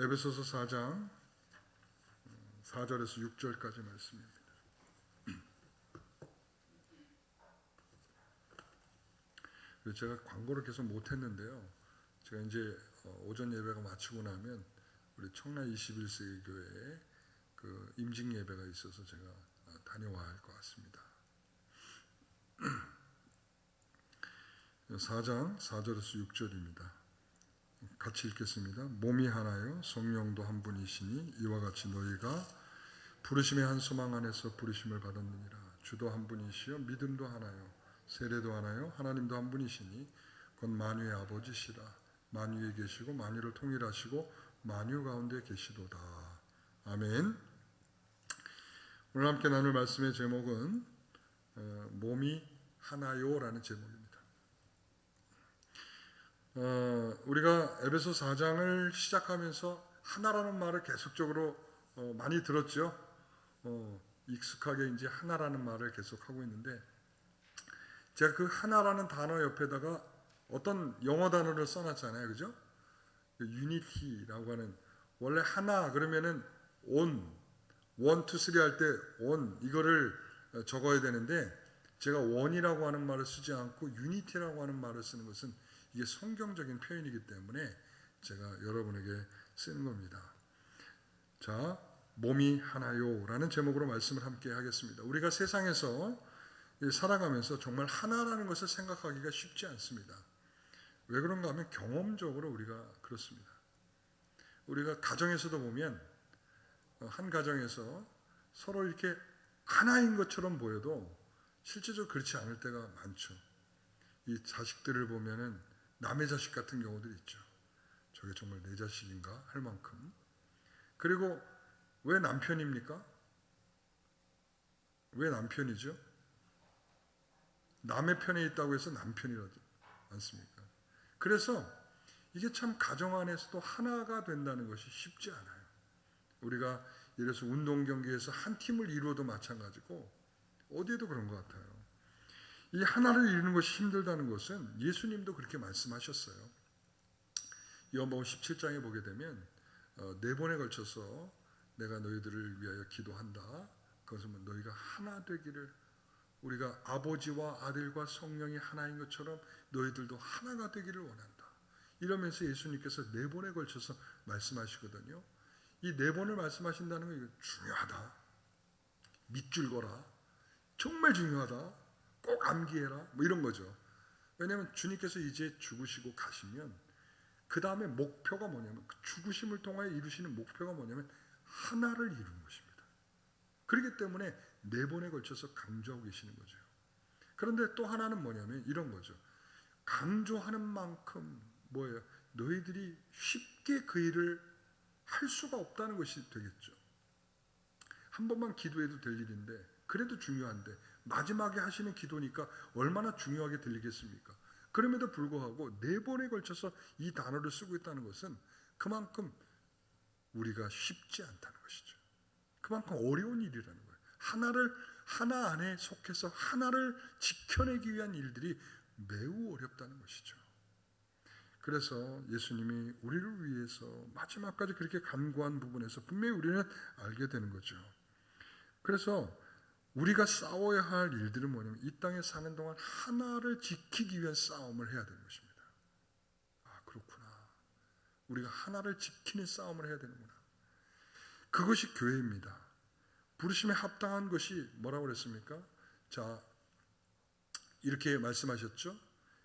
에베소서 4장 4절에서 6절까지 말씀입니다. 제가 광고를 계속 못했는데요. 제가 이제 오전 예배가 마치고 나면 우리 청라 21세기 교회에 그 임직 예배가 있어서 제가 다녀와야 할 것 같습니다. 4장 4절에서 6절입니다. 같이 읽겠습니다. 몸이 하나요 성령도 한 분이시니 이와 같이 너희가 부르심의 한 소망 안에서 부르심을 받았느니라. 주도 한 분이시요 믿음도 하나요 세례도 하나요 하나님도 한 분이시니 곧 만유의 아버지시라. 만유에 계시고 만유를 통일하시고 만유 가운데 계시도다. 아멘. 오늘 함께 나눌 말씀의 제목은 몸이 하나요라는 제목입니다. 우리가 에베소 4장을 시작하면서 하나라는 말을 계속적으로 많이 들었죠. 익숙하게 이제 하나라는 말을 계속하고 있는데, 제가 그 하나라는 단어 옆에다가 어떤 영어 단어를 써놨잖아요, 그죠? 유니티라고 하는, 원래 하나 그러면은 온, 원, 투, 쓰리 할 때 온 이거를 적어야 되는데, 제가 원이라고 하는 말을 쓰지 않고 유니티라고 하는 말을 쓰는 것은 이게 성경적인 표현이기 때문에 제가 여러분에게 쓰는 겁니다. 자, 몸이 하나요 라는 제목으로 말씀을 함께 하겠습니다. 우리가 세상에서 살아가면서 정말 하나라는 것을 생각하기가 쉽지 않습니다. 왜 그런가 하면 경험적으로 우리가 그렇습니다. 우리가 가정에서도 보면 한 가정에서 서로 이렇게 하나인 것처럼 보여도 실제적으로 그렇지 않을 때가 많죠. 이 자식들을 보면은 남의 자식 같은 경우들이 있죠. 저게 정말 내 자식인가 할 만큼. 그리고 왜 남편입니까? 왜 남편이죠? 남의 편에 있다고 해서 남편이라지 않습니까? 그래서 이게 참 가정 안에서도 하나가 된다는 것이 쉽지 않아요. 우리가 이래서 운동 경기에서 한 팀을 이루어도 마찬가지고 어디에도 그런 것 같아요. 이 하나를 이루는 것이 힘들다는 것은 예수님도 그렇게 말씀하셨어요. 요한복음 17장에 보게 되면 4번에 걸쳐서 내가 너희들을 위하여 기도한다. 그것은 너희가 하나 되기를, 우리가 아버지와 아들과 성령이 하나인 것처럼 너희들도 하나가 되기를 원한다. 이러면서 예수님께서 4번에 걸쳐서 말씀하시거든요. 이 4번을 말씀하신다는 건 중요하다. 밑줄 거라. 정말 중요하다. 꼭 암기해라. 뭐 이런 거죠. 왜냐하면 주님께서 이제 죽으시고 가시면 그 다음에 목표가 뭐냐면, 그 죽으심을 통하여 이루시는 목표가 뭐냐면 하나를 이루는 것입니다. 그렇기 때문에 4번에 걸쳐서 강조하고 계시는 거죠. 그런데 또 하나는 뭐냐면 이런 거죠. 강조하는 만큼 뭐예요? 너희들이 쉽게 그 일을 할 수가 없다는 것이 되겠죠. 한 번만 기도해도 될 일인데, 그래도 중요한데 마지막에 하시는 기도니까 얼마나 중요하게 들리겠습니까? 그럼에도 불구하고 4번에 걸쳐서 이 단어를 쓰고 있다는 것은 그만큼 우리가 쉽지 않다는 것이죠. 그만큼 어려운 일이라는 거예요. 하나 안에 속해서 하나를 지켜내기 위한 일들이 매우 어렵다는 것이죠. 그래서 예수님이 우리를 위해서 마지막까지 그렇게 간구한 부분에서 분명히 우리는 알게 되는 거죠. 그래서 우리가 싸워야 할 일들은 뭐냐면 이 땅에 사는 동안 하나를 지키기 위한 싸움을 해야 되는 것입니다. 아, 그렇구나. 우리가 하나를 지키는 싸움을 해야 되는구나. 그것이 교회입니다. 부르심에 합당한 것이 뭐라고 그랬습니까? 자, 이렇게 말씀하셨죠.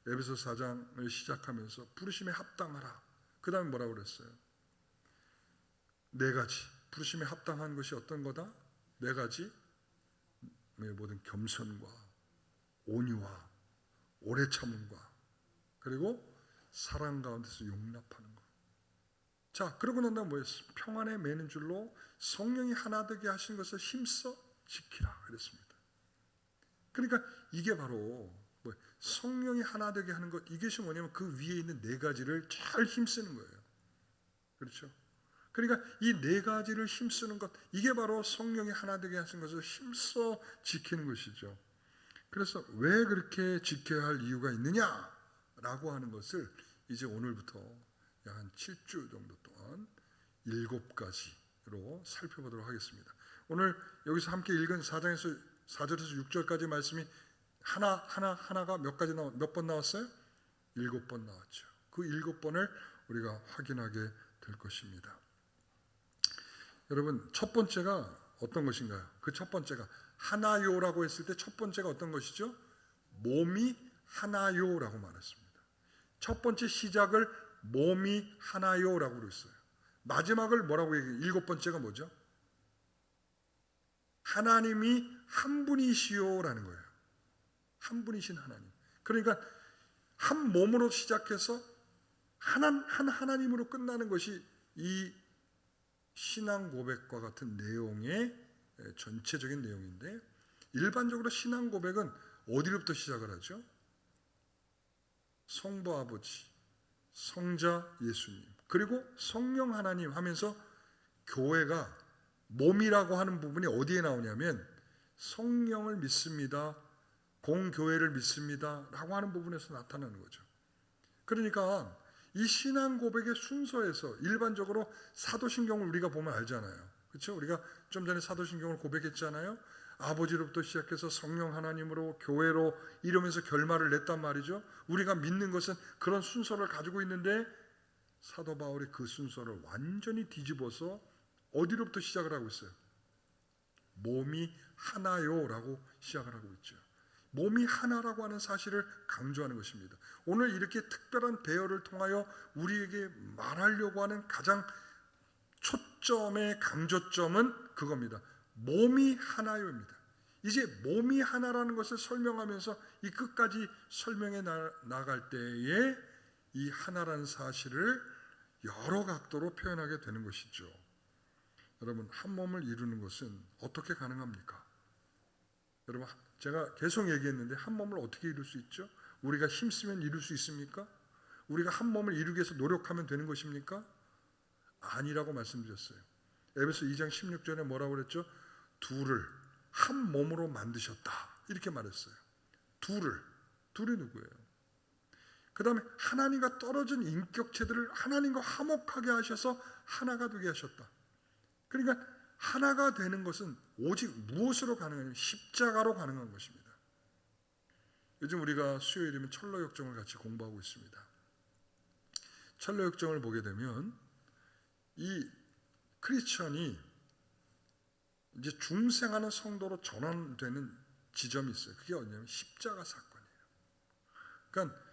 에베소 4장을 시작하면서 부르심에 합당하라. 그 다음에 뭐라고 그랬어요? 4가지. 부르심에 합당한 것이 어떤 거다? 4가지. 모든 겸손과 온유와 오래 참음과 그리고 사랑 가운데서 용납하는 것. 자, 그러고 난 다음에 뭐였어요? 평안에 매는 줄로 성령이 하나 되게 하신 것을 힘써 지키라 그랬습니다. 그러니까 이게 바로 성령이 하나 되게 하는 것, 이것이 뭐냐면 그 위에 있는 4가지를 잘 힘쓰는 거예요. 그렇죠? 그러니까 이 4가지를 힘쓰는 것, 이게 바로 성령이 하나 되게 하신 것을 힘써 지키는 것이죠. 그래서 왜 그렇게 지켜야 할 이유가 있느냐라고 하는 것을 이제 오늘부터 약 한 7주 정도 동안 7가지로 살펴보도록 하겠습니다. 오늘 여기서 함께 읽은 4장에서 4절에서 6절까지 말씀이 하나가 몇 번 나왔어요? 7번 나왔죠. 그 7번을 우리가 확인하게 될 것입니다. 여러분, 첫 번째가 어떤 것인가요? 그 첫 번째가 하나요라고 했을 때 첫 번째가 어떤 것이죠? 몸이 하나요라고 말했습니다. 첫 번째 시작을 몸이 하나요라고 그랬어요. 마지막을 뭐라고 얘기해요? 7번째가 뭐죠? 하나님이 한 분이시요라는 거예요. 한 분이신 하나님. 그러니까 한 몸으로 시작해서 한 하나님으로 끝나는 것이 이 신앙 고백과 같은 내용의 전체적인 내용인데, 일반적으로 신앙 고백은 어디로부터 시작을 하죠? 성부 아버지, 성자 예수님, 그리고 성령 하나님 하면서 교회가 몸이라고 하는 부분이 어디에 나오냐면 성령을 믿습니다, 공교회를 믿습니다 라고 하는 부분에서 나타나는 거죠. 그러니까 이 신앙 고백의 순서에서 일반적으로 사도신경을 우리가 보면 알잖아요. 그렇죠? 우리가 좀 전에 사도신경을 고백했잖아요. 아버지로부터 시작해서 성령 하나님으로 교회로 이러면서 결말을 냈단 말이죠. 우리가 믿는 것은 그런 순서를 가지고 있는데 사도 바울이 그 순서를 완전히 뒤집어서 어디로부터 시작을 하고 있어요? 몸이 하나요라고 시작을 하고 있죠. 몸이 하나라고 하는 사실을 강조하는 것입니다. 오늘 이렇게 특별한 배열을 통하여 우리에게 말하려고 하는 가장 초점의 강조점은 그겁니다. 몸이 하나요입니다. 이제 몸이 하나라는 것을 설명하면서 이 끝까지 설명해 나갈 때에 이 하나라는 사실을 여러 각도로 표현하게 되는 것이죠. 여러분, 한 몸을 이루는 것은 어떻게 가능합니까? 여러분, 제가 계속 얘기했는데 한 몸을 어떻게 이룰 수 있죠? 우리가 힘쓰면 이룰 수 있습니까? 우리가 한 몸을 이루기 위해서 노력하면 되는 것입니까? 아니라고 말씀드렸어요. 에베소 2장 16절에 뭐라고 그랬죠? 둘을 한 몸으로 만드셨다 이렇게 말했어요. 둘이 누구예요? 그 다음에 하나님과 떨어진 인격체들을 하나님과 화목하게 하셔서 하나가 되게 하셨다. 그러니까 하나가 되는 것은 오직 무엇으로 가능하냐면 십자가로 가능한 것입니다. 요즘 우리가 수요일이면 철로역정을 같이 공부하고 있습니다. 철로역정을 보게 되면 이 크리스천이 이제 중생하는 성도로 전환되는 지점이 있어요. 그게 어디냐면 십자가 사건이에요. 그러니까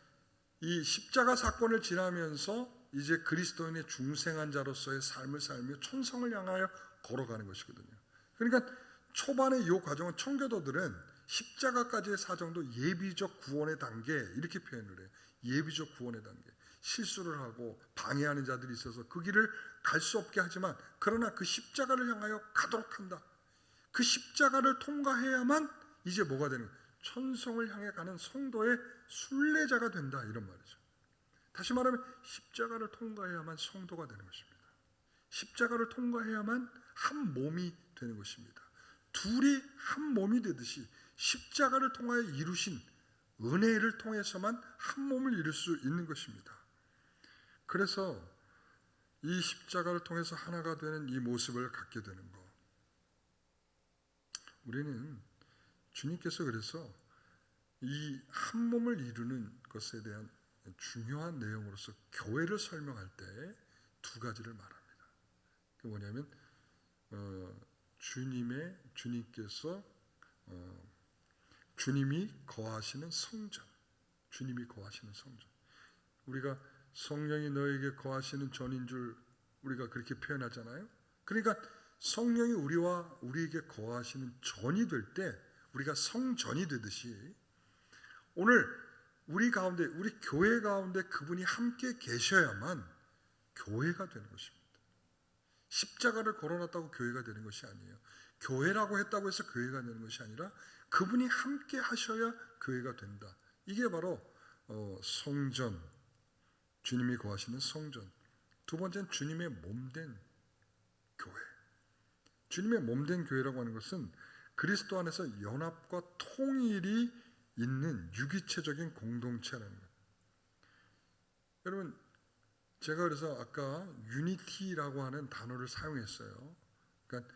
이 십자가 사건을 지나면서 이제 그리스도인의 중생한 자로서의 삶을 살며 천성을 향하여 걸어가는 것이거든요. 그러니까 초반에 이 과정은 청교도들은 십자가까지의 사정도 예비적 구원의 단계 이렇게 표현을 해요. 예비적 구원의 단계. 실수를 하고 방해하는 자들이 있어서 그 길을 갈 수 없게 하지만 그러나 그 십자가를 향하여 가도록 한다. 그 십자가를 통과해야만 이제 뭐가 되는 거예요? 천성을 향해 가는 성도의 순례자가 된다 이런 말이죠. 다시 말하면 십자가를 통과해야만 성도가 되는 것입니다. 십자가를 통과해야만 한 몸이 되는 것입니다. 둘이 한 몸이 되듯이 십자가를 통하여 이루신 은혜를 통해서만 한 몸을 이룰 수 있는 것입니다. 그래서 이 십자가를 통해서 하나가 되는 이 모습을 갖게 되는 것. 우리는 주님께서 그래서 이 한 몸을 이루는 것에 대한 중요한 내용으로서 교회를 설명할 때 두 가지를 말합니다. 그게 뭐냐면 주님께서 주님이 거하시는 성전, 주님이 거하시는 성전. 우리가 성령이 너에게 거하시는 전인 줄 우리가 그렇게 표현하잖아요. 그러니까 성령이 우리에게 거하시는 전이 될 때 우리가 성전이 되듯이 오늘 우리 가운데, 우리 교회 가운데 그분이 함께 계셔야만 교회가 되는 것입니다. 십자가를 걸어놨다고 교회가 되는 것이 아니에요. 교회라고 했다고 해서 교회가 되는 것이 아니라 그분이 함께 하셔야 교회가 된다. 이게 바로 성전, 주님이 거하시는 성전. 두 번째는 주님의 몸된 교회. 주님의 몸된 교회라고 하는 것은 그리스도 안에서 연합과 통일이 있는 유기체적인 공동체라는 것. 여러분, 제가 그래서 아까 유니티라고 하는 단어를 사용했어요. 그러니까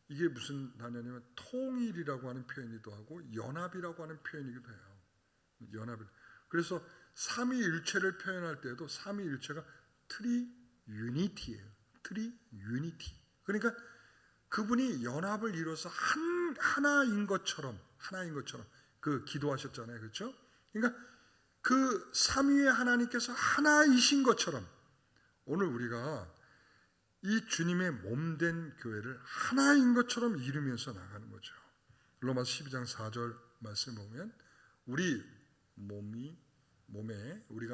이게 무슨 단어냐면 통일이라고 하는 표현이기도 하고 연합이라고 하는 표현이기도 해요. 연합. 그래서 삼위일체를 표현할 때도 삼위일체가 트리유니티예요. 트리유니티. 그러니까 그분이 연합을 이뤄서 하나인 것처럼 그 기도하셨잖아요. 그렇죠? 그러니까 그 삼위의 하나님께서 하나이신 것처럼 오늘 우리가 이 주님의 몸된 교회를 하나인 것처럼 이루면서 나가는 거죠. 로마서 12장 4절 말씀 보면 우리가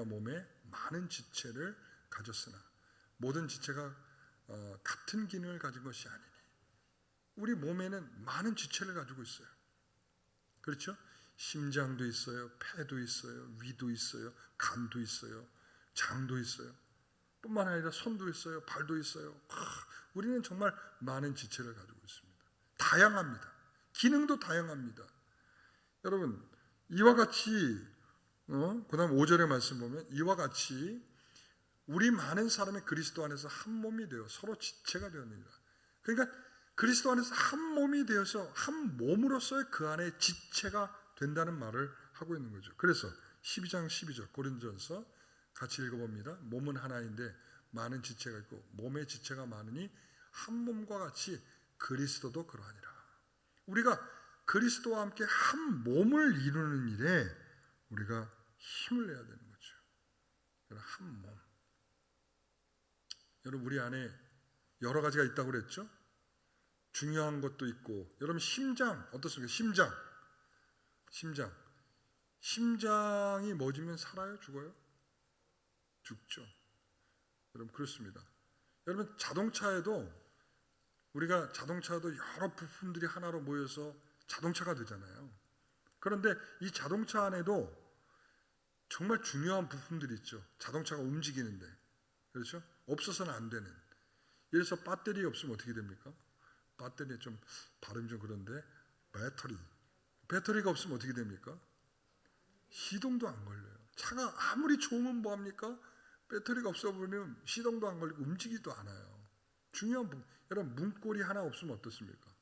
몸에 많은 지체를 가졌으나 모든 지체가 같은 기능을 가진 것이 아니니 우리 몸에는 많은 지체를 가지고 있어요. 그렇죠? 심장도 있어요, 폐도 있어요, 위도 있어요, 간도 있어요, 장도 있어요. 뿐만 아니라 손도 있어요, 발도 있어요. 우리는 정말 많은 지체를 가지고 있습니다. 다양합니다. 기능도 다양합니다. 여러분 이와 같이 그 다음 5절의 말씀 보면 이와 같이 우리 많은 사람이 그리스도 안에서 한 몸이 되어 서로 지체가 되었느니라. 그러니까 그리스도 안에서 한 몸이 되어서 한 몸으로서의 그 안에 지체가 된다는 말을 하고 있는 거죠. 그래서 12장 12절 고린도전서 같이 읽어봅니다. 몸은 하나인데 많은 지체가 있고 몸의 지체가 많으니 한 몸과 같이 그리스도도 그러하니라. 우리가 그리스도와 함께 한 몸을 이루는 일에 우리가 힘을 내야 되는 거죠. 한 몸. 여러분 우리 안에 여러 가지가 있다고 그랬죠? 중요한 것도 있고 여러분 심장 어떻습니까? 심장이 멎으면 살아요? 죽어요? 죽죠. 여러분 그렇습니다. 여러분 우리가 자동차에도 여러 부품들이 하나로 모여서 자동차가 되잖아요. 그런데 이 자동차 안에도 정말 중요한 부품들이 있죠. 자동차가 움직이는데 그렇죠? 없어서는 안 되는. 예를 들어서 배터리 없으면 어떻게 됩니까? 배터리 좀 발음이 좀 그런데 배터리가 없으면 어떻게 됩니까? 시동도 안 걸려요. 차가 아무리 좋으면 뭐합니까? 배터리가 없어버리면 시동도 안 걸리고 움직이지도 않아요. 중요한 부분. 여러분 문고리 하나 없으면 어떻습니까?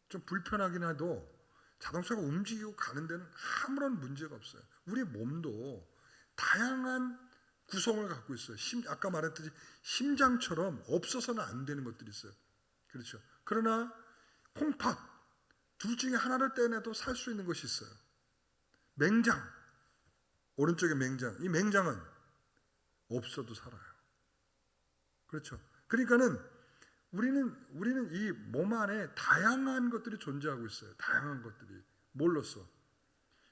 좀 불편하긴 해도 자동차가 움직이고 가는 데는 아무런 문제가 없어요. 우리 몸도 다양한 구성을 갖고 있어요. 아까 말했듯이 심장처럼 없어서는 안 되는 것들이 있어요. 그렇죠. 그러나 콩팥 둘 중에 하나를 떼내도 살 수 있는 것이 있어요. 맹장 오른쪽에 맹장. 이 맹장은 없어도 살아요. 그렇죠. 그러니까는 우리는 이 몸 안에 다양한 것들이 존재하고 있어요. 다양한 것들이 뭘로써.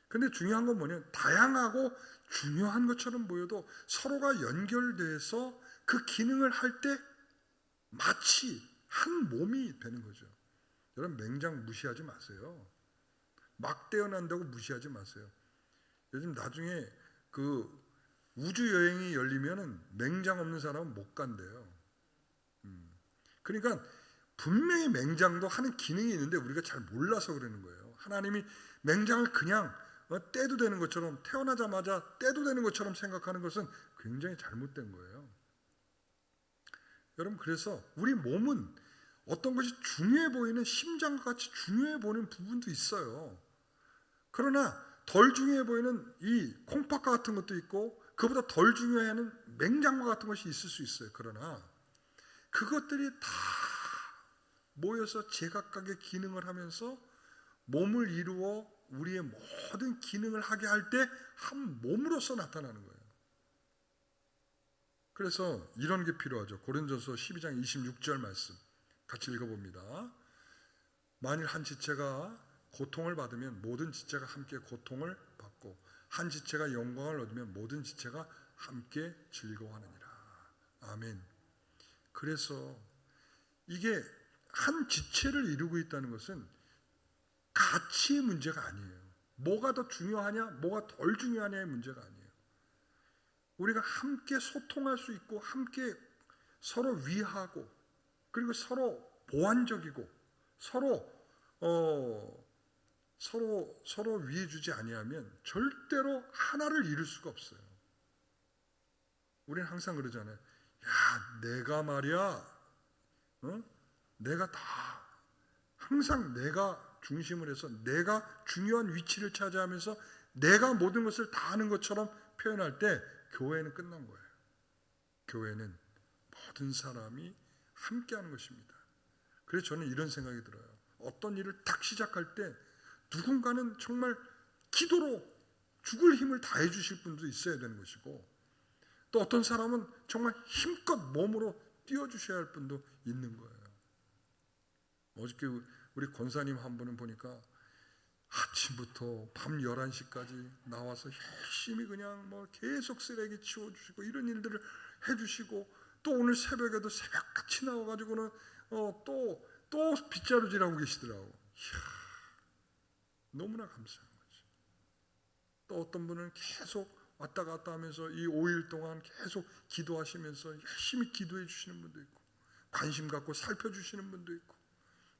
근데 중요한 건 뭐냐면 다양하고 중요한 것처럼 보여도 서로가 연결돼서 그 기능을 할 때 마치 한 몸이 되는 거죠. 여러분 맹장 무시하지 마세요. 막 태어난다고 무시하지 마세요. 요즘 나중에 그 우주 여행이 열리면은 맹장 없는 사람은 못 간대요. 그러니까 분명히 맹장도 하는 기능이 있는데 우리가 잘 몰라서 그러는 거예요. 하나님이 맹장을 그냥 떼도 되는 것처럼 태어나자마자 떼도 되는 것처럼 생각하는 것은 굉장히 잘못된 거예요. 여러분 그래서 우리 몸은 어떤 것이 중요해 보이는 심장과 같이 중요해 보이는 부분도 있어요. 그러나 덜 중요해 보이는 이 콩팥과 같은 것도 있고 그보다 덜 중요해하는 맹장과 같은 것이 있을 수 있어요. 그러나 그것들이 다 모여서 제각각의 기능을 하면서 몸을 이루어 우리의 모든 기능을 하게 할 때 한 몸으로서 나타나는 거예요. 그래서 이런 게 필요하죠. 고린도전서 12장 26절 말씀 같이 읽어봅니다. 만일 한 지체가 고통을 받으면 모든 지체가 함께 고통을 받고 한 지체가 영광을 얻으면 모든 지체가 함께 즐거워하느니라. 아멘. 그래서 이게 한 지체를 이루고 있다는 것은 가치의 문제가 아니에요. 뭐가 더 중요하냐, 뭐가 덜 중요하냐의 문제가 아니에요. 우리가 함께 소통할 수 있고 함께 서로 위하고 그리고 서로 보완적이고 서로 위해주지 아니하면 절대로 하나를 이룰 수가 없어요. 우리는 항상 그러잖아요. 야, 내가 말이야, 내가 다 항상 내가 중심을 해서 내가 중요한 위치를 차지하면서 내가 모든 것을 다 아는 것처럼 표현할 때 교회는 끝난 거예요. 교회는 모든 사람이 함께하는 것입니다. 그래서 저는 이런 생각이 들어요. 어떤 일을 딱 시작할 때 누군가는 정말 기도로 죽을 힘을 다해 주실 분도 있어야 되는 것이고, 또 어떤 사람은 정말 힘껏 몸으로 띄워주셔야 할 분도 있는 거예요. 어저께 우리 권사님 한 분은 보니까 아침부터 밤 11시까지 나와서 열심히 그냥 뭐 계속 쓰레기 치워주시고 이런 일들을 해주시고, 또 오늘 새벽에도 새벽같이 나와가지고는 또 빗자루질하고 계시더라고. 이야, 너무나 감사한 거지. 또 어떤 분은 계속 왔다 갔다 하면서 이 5일 동안 계속 기도하시면서 열심히 기도해 주시는 분도 있고, 관심 갖고 살펴주시는 분도 있고,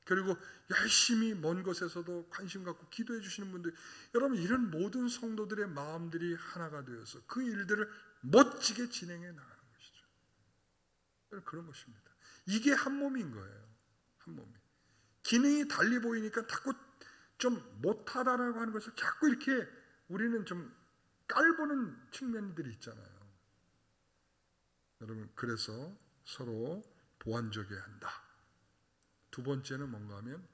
그리고 열심히 먼 곳에서도 관심 갖고 기도해 주시는 분들, 여러분 이런 모든 성도들의 마음들이 하나가 되어서 그 일들을 멋지게 진행해 나가는 것이죠. 그런 것입니다. 이게 한 몸인 거예요. 한 몸이. 기능이 달리 보이니까 자꾸 좀 못하다라고 하는 것을 자꾸 이렇게 우리는 좀 깔보는 측면들이 있잖아요. 여러분, 그래서 서로 보완적이어야 한다. 두 번째는 뭔가 하면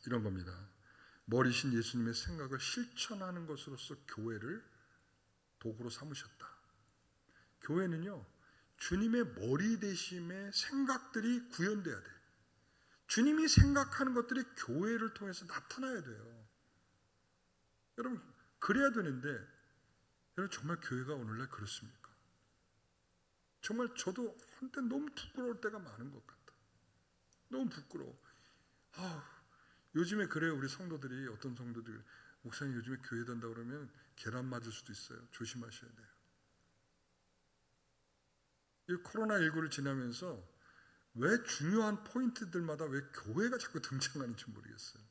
이런 겁니다. 머리신 예수님의 생각을 실천하는 것으로서 교회를 도구로 삼으셨다. 교회는요, 주님의 머리 대심의 생각들이 구현돼야 돼요. 주님이 생각하는 것들이 교회를 통해서 나타나야 돼요. 여러분, 그래야 되는데, 여러분 정말 교회가 오늘날 그렇습니까? 정말 저도 한때 너무 부끄러울 때가 많은 것 같아요. 너무 부끄러워. 요즘에 그래요. 우리 성도들이, 어떤 성도들이 목사님 요즘에 교회 된다 그러면 계란 맞을 수도 있어요. 조심하셔야 돼요. 이 코로나19를 지나면서 왜 중요한 포인트들마다 왜 교회가 자꾸 등장하는지 모르겠어요.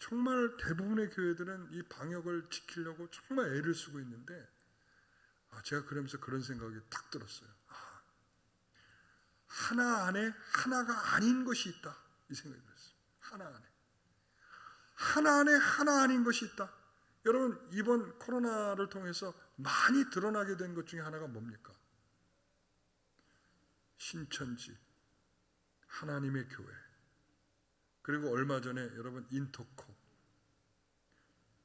정말 대부분의 교회들은 이 방역을 지키려고 정말 애를 쓰고 있는데, 제가 그러면서 그런 생각이 딱 들었어요. 하나 안에 하나가 아닌 것이 있다. 이 생각이 들었어요. 하나 안에 하나 아닌 것이 있다. 여러분, 이번 코로나를 통해서 많이 드러나게 된 것 중에 하나가 뭡니까? 신천지, 하나님의 교회, 그리고 얼마 전에 여러분 인터컵.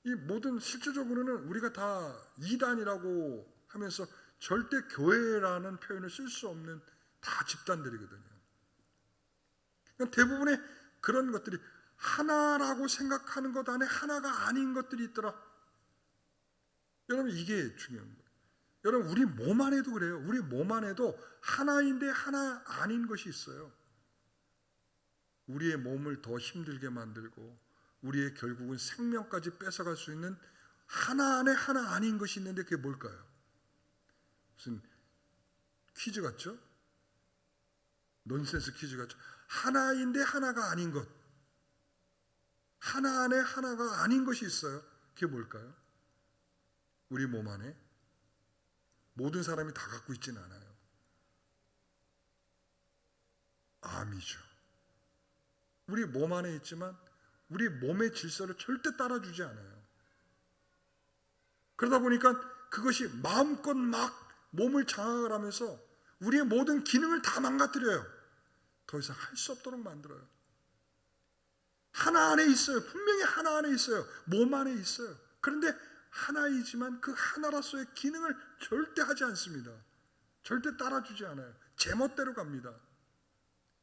이 모든 실질적으로는 우리가 다 이단이라고 하면서 절대 교회라는 표현을 쓸 수 없는 다 집단들이거든요. 그러니까 대부분의 그런 것들이 하나라고 생각하는 것 안에 하나가 아닌 것들이 있더라. 여러분, 이게 중요한 거예요. 여러분, 우리 몸 안에도 그래요. 우리 몸 안에도 하나인데 하나 아닌 것이 있어요. 우리의 몸을 더 힘들게 만들고 우리의 결국은 생명까지 뺏어갈 수 있는 하나 안에 하나 아닌 것이 있는데 그게 뭘까요? 무슨 퀴즈 같죠? 논센스 퀴즈 같죠? 하나인데 하나가 아닌 것, 하나 안에 하나가 아닌 것이 있어요. 그게 뭘까요? 우리 몸 안에 모든 사람이 다 갖고 있지는 않아요. 암이죠. 우리 몸 안에 있지만 우리 몸의 질서를 절대 따라주지 않아요. 그러다 보니까 그것이 마음껏 막 몸을 장악을 하면서 우리의 모든 기능을 다 망가뜨려요. 더 이상 할 수 없도록 만들어요. 하나 안에 있어요. 분명히 하나 안에 있어요. 몸 안에 있어요. 그런데 하나이지만 그 하나로서의 기능을 절대 하지 않습니다. 절대 따라주지 않아요. 제멋대로 갑니다.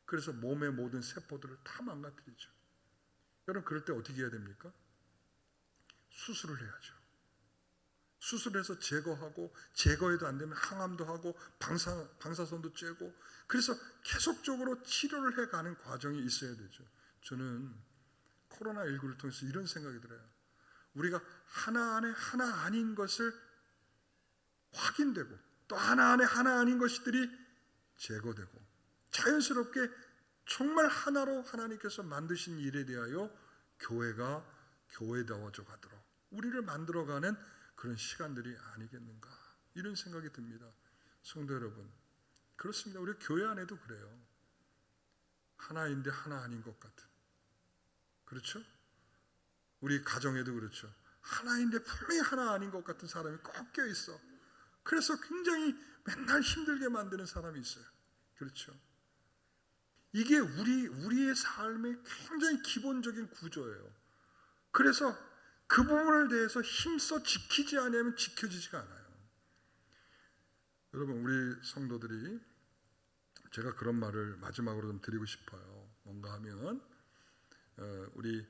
그래서 몸의 모든 세포들을 다 망가뜨리죠. 여러분, 그럴 때 어떻게 해야 됩니까? 수술을 해야죠. 수술해서 제거하고, 제거해도 안 되면 항암도 하고 방사선도 쬐고, 그래서 계속적으로 치료를 해가는 과정이 있어야 되죠. 저는 코로나19를 통해서 이런 생각이 들어요. 우리가 하나 안에 하나 아닌 것을 확인되고, 또 하나 안에 하나 아닌 것들이 제거되고, 자연스럽게 정말 하나로 하나님께서 만드신 일에 대하여 교회가 교회다워져 가도록 우리를 만들어가는 그런 시간들이 아니겠는가, 이런 생각이 듭니다. 성도 여러분, 그렇습니다. 우리 교회 안에도 그래요. 하나인데 하나 아닌 것 같은. 그렇죠? 우리 가정에도 그렇죠. 하나인데 분명히 하나 아닌 것 같은 사람이 꼭 껴있어. 그래서 굉장히 맨날 힘들게 만드는 사람이 있어요. 그렇죠? 이게 우리의 삶의 굉장히 기본적인 구조예요. 그래서 그 부분을 대해서 힘써 지키지 않으면 지켜지지가 않아요. 여러분, 우리 성도들이, 제가 그런 말을 마지막으로 좀 드리고 싶어요. 뭔가 하면 우리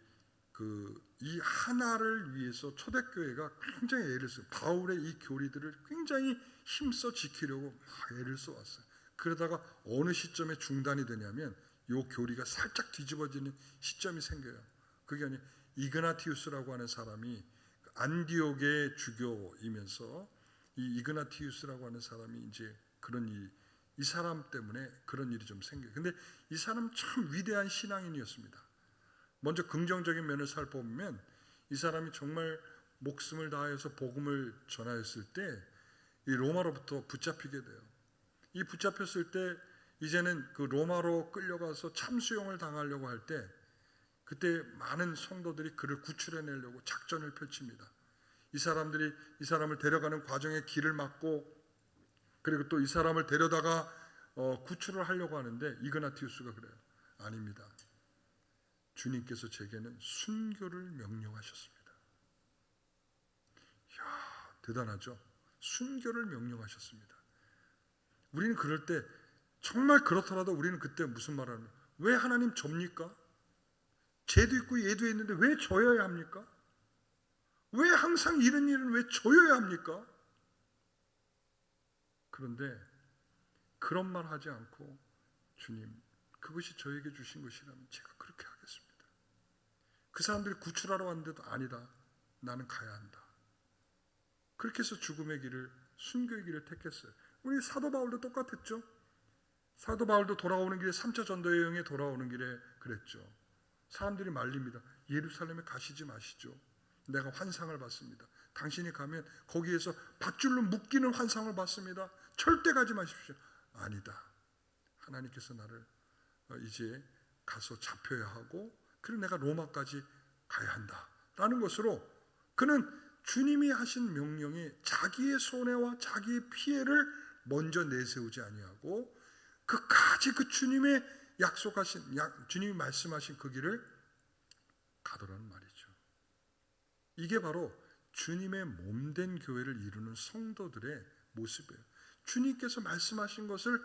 이 하나를 위해서 초대교회가 굉장히 애를 써요. 바울의 이 교리들을 굉장히 힘써 지키려고 막 애를 써왔어요. 그러다가 어느 시점에 중단이 되냐면 이 교리가 살짝 뒤집어지는 시점이 생겨요. 그게 아니, 이그나티우스라고 하는 사람이 안디옥의 주교이면서 이 이그나티우스라고 하는 사람이 이제 그런 이 사람 때문에 그런 일이 좀 생겨요. 근데 이 사람 참 위대한 신앙인이었습니다. 먼저 긍정적인 면을 살펴보면 이 사람이 정말 목숨을 다해서 복음을 전하였을 때 이 로마로부터 붙잡히게 돼요. 이 붙잡혔을 때 이제는 그 로마로 끌려가서 참수용을 당하려고 할 때 그때 많은 성도들이 그를 구출해내려고 작전을 펼칩니다. 이 사람들이 이 사람을 데려가는 과정에 길을 막고 그리고 또 이 사람을 데려다가 구출을 하려고 하는데 이그나티우스가 그래요. 아닙니다. 주님께서 제게는 순교를 명령하셨습니다. 이야, 대단하죠? 순교를 명령하셨습니다. 우리는 그럴 때 정말 그렇더라도 우리는 그때 무슨 말을 합니까? 왜 하나님 접니까? 쟤도 있고 얘도 있는데 왜 저여야 합니까? 왜 항상 이런 일은 왜 저여야 합니까? 그런데 그런 말 하지 않고 주님, 그것이 저에게 주신 것이라면 제가 그렇게 하겠습니다. 그 사람들이 구출하러 왔는데도 아니다. 나는 가야 한다. 그렇게 해서 죽음의 길을, 순교의 길을 택했어요. 우리 사도 바울도 똑같았죠. 사도 바울도 돌아오는 길에 3차 전도 여행에 돌아오는 길에 그랬죠. 사람들이 말립니다. 예루살렘에 가시지 마시죠. 내가 환상을 봤습니다. 당신이 가면 거기에서 밧줄로 묶이는 환상을 봤습니다. 절대 가지 마십시오. 아니다. 하나님께서 나를 이제 가서 잡혀야 하고 그리고 내가 로마까지 가야 한다 라는 것으로 그는 주님이 하신 명령에 자기의 손해와 자기의 피해를 먼저 내세우지 아니하고 끝까지 그 주님의 약속하신 주님이 말씀하신 그 길을 가더라는 말이죠. 이게 바로 주님의 몸된 교회를 이루는 성도들의 모습이에요. 주님께서 말씀하신 것을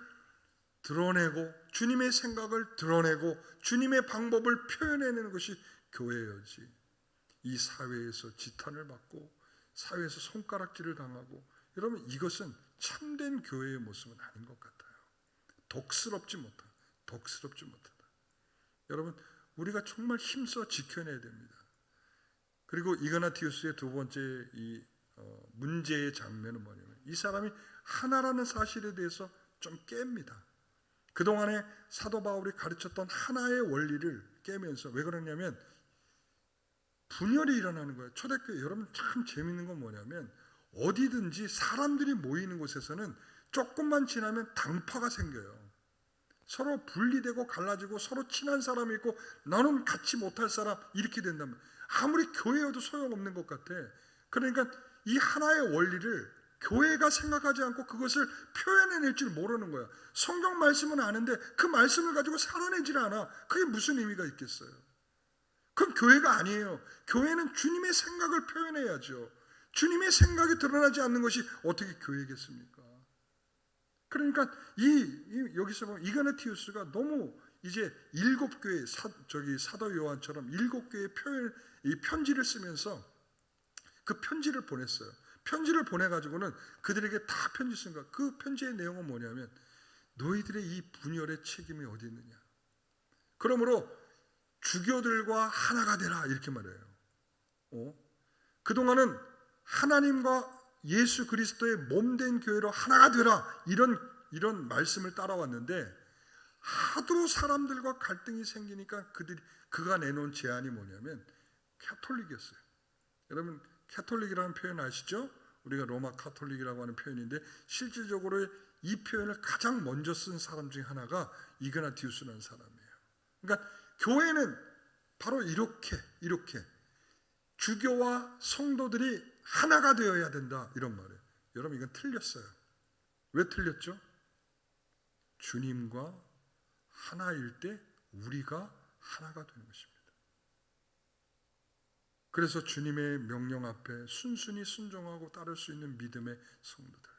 드러내고 주님의 생각을 드러내고 주님의 방법을 표현해내는 것이 교회여지, 이 사회에서 지탄을 받고 사회에서 손가락질을 당하고, 여러분 이것은 참된 교회의 모습은 아닌 것 같아요. 덕스럽지 못하다. 여러분 우리가 정말 힘써 지켜내야 됩니다. 그리고 이그나티우스의 두 번째 이 문제의 장면은 뭐냐면 이 사람이 하나라는 사실에 대해서 좀 깹니다. 그동안에 사도 바울이 가르쳤던 하나의 원리를 깨면서, 왜 그러냐면 분열이 일어나는 거예요. 초대교회 여러분 참 재밌는 건 뭐냐면 어디든지 사람들이 모이는 곳에서는 조금만 지나면 당파가 생겨요. 서로 분리되고 갈라지고 서로 친한 사람이 있고 나는 같이 못할 사람, 이렇게 된다면 아무리 교회여도 소용없는 것 같아. 그러니까 이 하나의 원리를 교회가 생각하지 않고 그것을 표현해낼 줄 모르는 거야. 성경 말씀은 아는데 그 말씀을 가지고 살아내질 않아. 그게 무슨 의미가 있겠어요? 그건 교회가 아니에요. 교회는 주님의 생각을 표현해야죠. 주님의 생각이 드러나지 않는 것이 어떻게 교회겠습니까? 그러니까 여기서 보면 이그나티우스가 너무 이제 7교회 사도 요한처럼 7교회 이 편지를 쓰면서 그 편지를 보냈어요. 편지를 보내가지고는 그들에게 다 편지 쓴 거야. 그 편지의 내용은 뭐냐면 너희들의 이 분열의 책임이 어디 있느냐. 그러므로 주교들과 하나가 되라, 이렇게 말해요. 그동안은 하나님과 예수 그리스도의 몸된 교회로 하나가 되라, 이런 말씀을 따라왔는데 하도 사람들과 갈등이 생기니까 그가 내놓은 제안이 뭐냐면 카톨릭이었어요. 여러분 카톨릭이라는 표현 아시죠? 우리가 로마 카톨릭이라고 하는 표현인데 실질적으로 이 표현을 가장 먼저 쓴 사람 중에 하나가 이그나티우스라는 사람이에요. 그러니까 교회는 바로 이렇게 주교와 성도들이 하나가 되어야 된다, 이런 말이에요. 여러분, 이건 틀렸어요. 왜 틀렸죠? 주님과 하나일 때 우리가 하나가 되는 것입니다. 그래서 주님의 명령 앞에 순순히 순종하고 따를 수 있는 믿음의 성도들,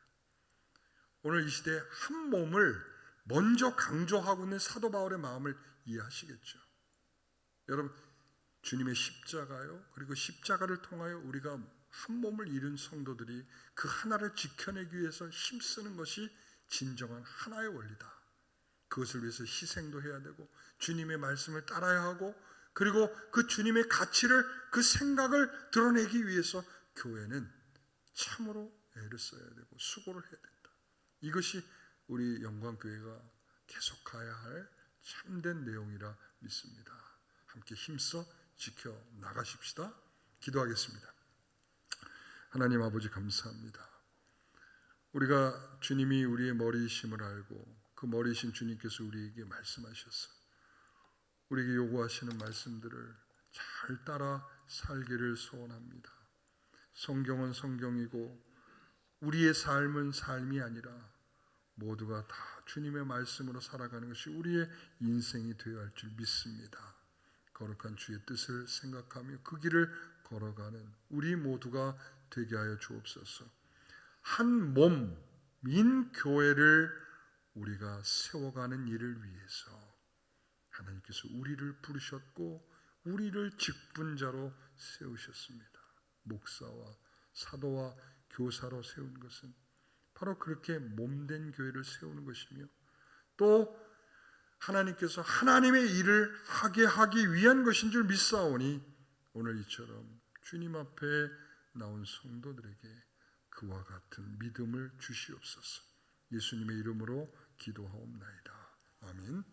오늘 이 시대에 한 몸을 먼저 강조하고 있는 사도 바울의 마음을 이해하시겠죠. 여러분, 주님의 십자가요, 그리고 십자가를 통하여 우리가 한 몸을 이룬 성도들이 그 하나를 지켜내기 위해서 힘쓰는 것이 진정한 하나의 원리다. 그것을 위해서 희생도 해야 되고 주님의 말씀을 따라야 하고, 그리고 그 주님의 가치를, 그 생각을 드러내기 위해서 교회는 참으로 애를 써야 되고 수고를 해야 된다. 이것이 우리 영광교회가 계속해야 할 참된 내용이라 믿습니다. 함께 힘써 지켜 나가십시다. 기도하겠습니다. 하나님 아버지, 감사합니다. 우리가 주님이 우리의 머리이심을 알고 그 머리이신 주님께서 우리에게 말씀하셨어. 우리에게 요구하시는 말씀들을 잘 따라 살기를 소원합니다. 성경은 성경이고 우리의 삶은 삶이 아니라 모두가 다 주님의 말씀으로 살아가는 것이 우리의 인생이 되어야 할 줄 믿습니다. 거룩한 주의 뜻을 생각하며 그 길을 걸어가는 우리 모두가 되게 하여 주옵소서. 한 몸인 교회를 우리가 세워가는 일을 위해서 하나님께서 우리를 부르셨고 우리를 직분자로 세우셨습니다. 목사와 사도와 교사로 세운 것은 바로 그렇게 몸된 교회를 세우는 것이며, 또 하나님께서 하나님의 일을 하게 하기 위한 것인 줄 믿사오니 오늘 이처럼 주님 앞에 나온 성도들에게 그와 같은 믿음을 주시옵소서. 예수님의 이름으로 기도하옵나이다. 아멘.